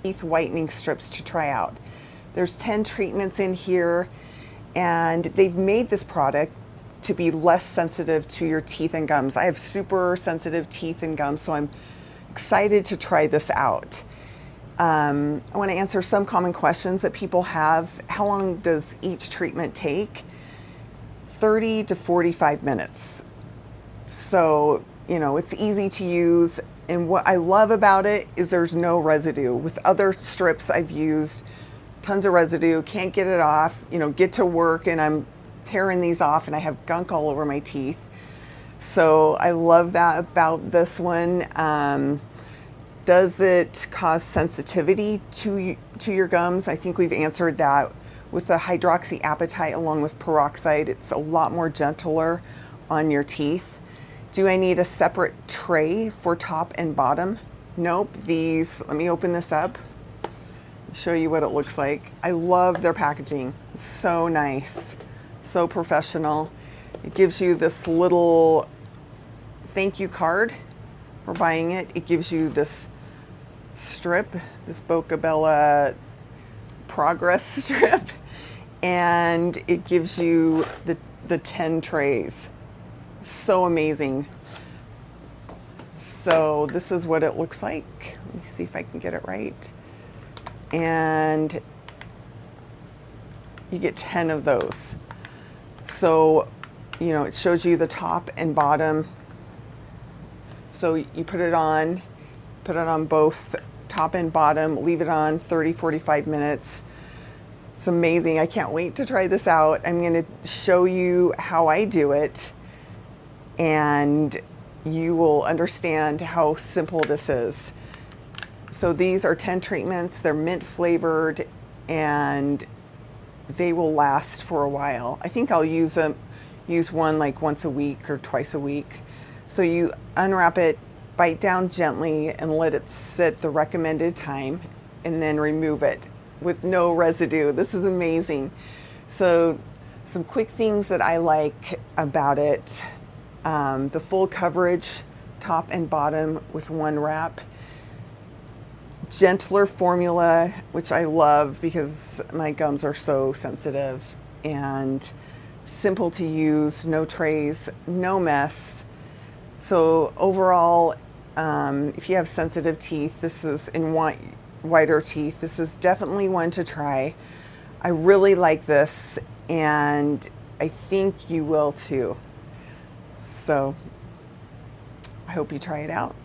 teeth whitening strips to try out. There's 10 treatments in here, and they've made this product to be less sensitive to your teeth and gums. I have super sensitive teeth and gums, so I'm excited to try this out. I want to answer some common questions that people have. How long does each treatment take? 30 to 45 minutes. So, you know, it's easy to use. And what I love about it is there's no residue. With other strips I've used, tons of residue, can't get it off, you know, get to work and I'm tearing these off and I have gunk all over my teeth. So I love that about this one. Does it cause sensitivity to your gums? I think we've answered that. With the hydroxyapatite along with peroxide, it's a lot more gentler on your teeth. Do I need a separate tray for top and bottom? Nope. These, let me open this up, show you what it looks like. I love their packaging. It's so nice, so professional. It gives you this little thank you card for buying it. It gives you this strip, this Boca Bella progress strip, and it gives you the 10 trays. So amazing. So this is what it looks like. Let me see if I can get it right. And you get 10 of those. So, you know, it shows you the top and bottom. So you put it on both top and bottom, leave it on 30-45 minutes. It's amazing. I can't wait to try this out. I'm going to show you how I do it, and you will understand how simple this is. So these are 10 treatments. They're mint flavored and they will last for a while. I think I'll use one like once a week or twice a week. So you unwrap it, bite down gently and let it sit the recommended time, and then remove it with no residue. This is amazing. So some quick things that I like about it. The full coverage, top and bottom with one wrap. Gentler formula, which I love because my gums are so sensitive, and simple to use, no trays, no mess. So overall, if you have sensitive teeth, this is in whiter teeth, this is definitely one to try. I really like this, and I think you will too. So I hope you try it out.